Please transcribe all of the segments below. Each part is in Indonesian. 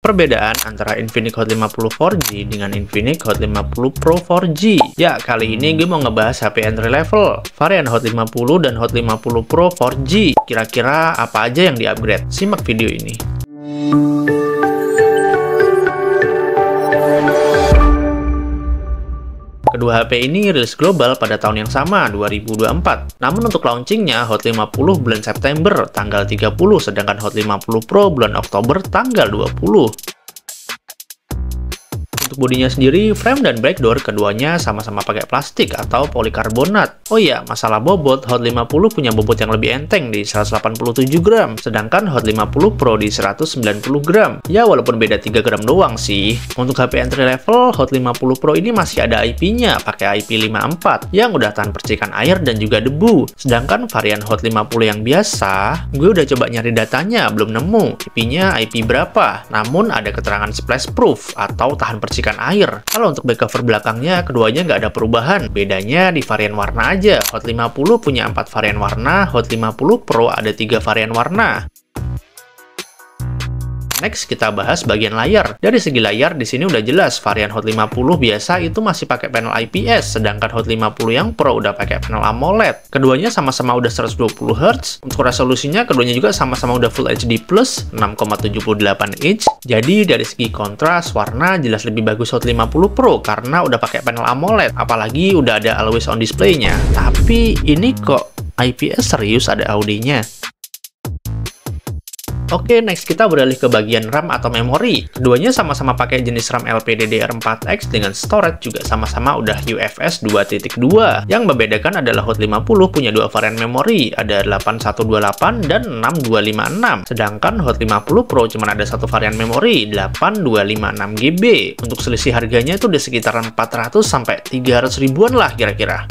Perbedaan antara Infinix Hot 50 4G dengan Infinix Hot 50 Pro 4G. Ya, kali ini gue mau ngebahas HP entry level, varian Hot 50 dan Hot 50 Pro 4G. Kira-kira apa aja yang di-upgrade? Simak video ini. Kedua HP ini rilis global pada tahun yang sama, 2024. Namun untuk launchingnya, Hot 50 bulan September, tanggal 30, sedangkan Hot 50 Pro bulan Oktober, tanggal 20. Untuk bodinya sendiri, frame dan back door keduanya sama-sama pakai plastik atau polikarbonat. Oh iya, masalah bobot, Hot 50 punya bobot yang lebih enteng di 187 gram, sedangkan Hot 50 Pro di 190 gram. Ya, walaupun beda 3 gram doang sih. Untuk HP entry level, Hot 50 Pro ini masih ada IP-nya, pakai IP54, yang udah tahan percikan air dan juga debu. Sedangkan varian Hot 50 yang biasa, gue udah coba nyari datanya, belum nemu IP-nya IP berapa. Namun ada keterangan splash proof atau tahan percikan air. Kalau untuk back cover belakangnya, keduanya nggak ada perubahan. Bedanya di varian warna aja. Hot 50 punya 4 varian warna, Hot 50 Pro ada 3 varian warna. Next, kita bahas bagian layar. Dari segi layar, di sini udah jelas varian Hot 50 biasa itu masih pakai panel IPS, sedangkan Hot 50 yang Pro udah pakai panel AMOLED. Keduanya sama-sama udah 120 Hz. Untuk resolusinya, keduanya juga sama-sama udah Full HD+, 6,78 inch. Jadi, dari segi kontras, warna jelas lebih bagus Hot 50 Pro karena udah pakai panel AMOLED, apalagi udah ada always on display-nya. Tapi, ini kok IPS serius ada audionya? Oke, next kita beralih ke bagian RAM atau memori. Keduanya sama-sama pakai jenis RAM LPDDR4X dengan storage juga sama-sama udah UFS 2.2. Yang membedakan adalah Hot 50 punya 2 varian memori, ada 8128 dan 6256. Sedangkan Hot 50 Pro cuma ada 1 varian memori, 8256 GB. Untuk selisih harganya itu di sekitaran 400 sampai 300 ribuan lah kira-kira.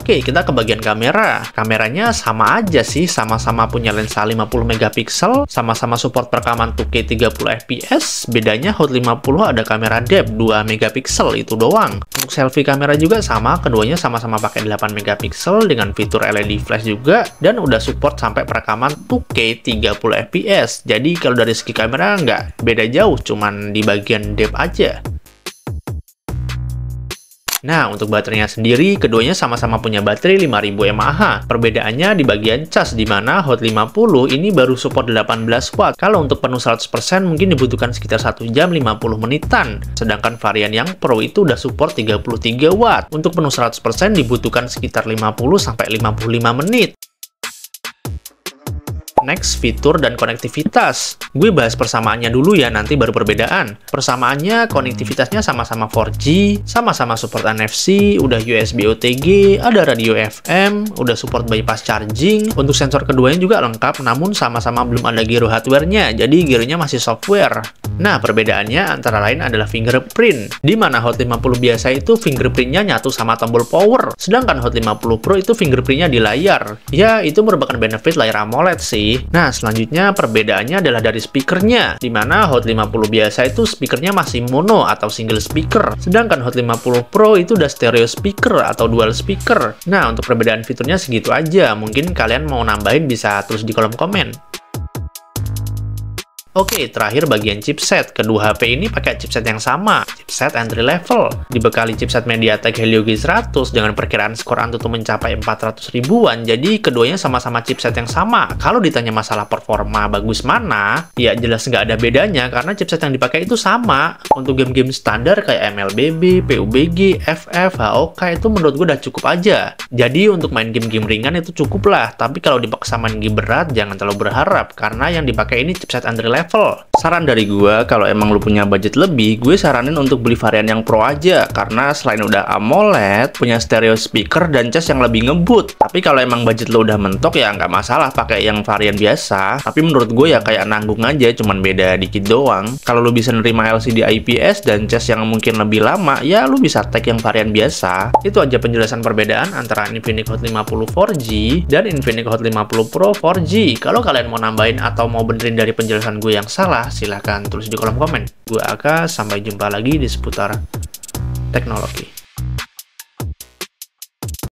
Oke, kita ke bagian kamera. Kameranya sama aja sih, sama-sama punya lensa 50 megapiksel, sama-sama support perekaman 2K 30 fps. Bedanya Hot 50 ada kamera depth 2 megapiksel, itu doang. Untuk selfie kamera juga sama, keduanya sama-sama pakai 8 megapiksel dengan fitur LED flash juga, dan udah support sampai perekaman 2K 30 fps. Jadi kalau dari segi kamera nggak beda jauh, cuman di bagian depth aja. Nah, untuk baterainya sendiri, keduanya sama-sama punya baterai 5000 mAh. Perbedaannya di bagian cas, di mana Hot 50 ini baru support 18 watt. Kalau untuk penuh 100% mungkin dibutuhkan sekitar 1 jam 50 menitan. Sedangkan varian yang Pro itu udah support 33 watt. Untuk penuh 100% dibutuhkan sekitar 50-55 menit. Next, fitur dan konektivitas. Gue bahas persamaannya dulu ya, nanti baru perbedaan. Persamaannya, konektivitasnya sama-sama 4G, sama-sama support NFC, udah USB OTG, ada radio FM, udah support bypass charging. Untuk sensor keduanya juga lengkap, namun sama-sama belum ada gyro hardware-nya, jadi gyronya masih software. Nah, perbedaannya antara lain adalah fingerprint, di mana Hot 50 biasa itu fingerprint-nya nyatu sama tombol power, sedangkan Hot 50 Pro itu fingerprint-nya di layar. Ya, itu merupakan benefit layar AMOLED sih. Nah, selanjutnya perbedaannya adalah dari speakernya, di mana Hot 50 biasa itu speakernya masih mono atau single speaker, sedangkan Hot 50 Pro itu udah stereo speaker atau dual speaker. Nah, untuk perbedaan fiturnya segitu aja, mungkin kalian mau nambahin bisa tulis di kolom komen. Oke, terakhir bagian chipset. Kedua HP ini pakai chipset yang sama, chipset entry level. Dibekali chipset MediaTek Helio G100 dengan perkiraan skor Antutu mencapai 400 ribuan, jadi keduanya sama-sama chipset yang sama. Kalau ditanya masalah performa bagus mana, ya jelas nggak ada bedanya karena chipset yang dipakai itu sama. Untuk game-game standar kayak MLBB, PUBG, FF, HOK itu menurut gue udah cukup aja. Jadi untuk main game-game ringan itu cukup lah, tapi kalau dipaksa main game berat jangan terlalu berharap karena yang dipakai ini chipset entry level. Saran dari gue, kalau emang lu punya budget lebih, gue saranin untuk beli varian yang Pro aja, karena selain udah AMOLED, punya stereo speaker dan cas yang lebih ngebut. Tapi kalau emang budget lu udah mentok ya nggak masalah pakai yang varian biasa. Tapi menurut gue ya kayak nanggung aja, cuman beda dikit doang. Kalau lu bisa nerima LCD IPS dan cas yang mungkin lebih lama, ya lu bisa tag yang varian biasa. Itu aja penjelasan perbedaan antara Infinix Hot 50 4G dan Infinix Hot 50 Pro 4G. Kalau kalian mau nambahin atau mau benerin dari penjelasan gue yang salah, silahkan tulis di kolom komen. Gue Aka, sampai jumpa lagi di seputar teknologi.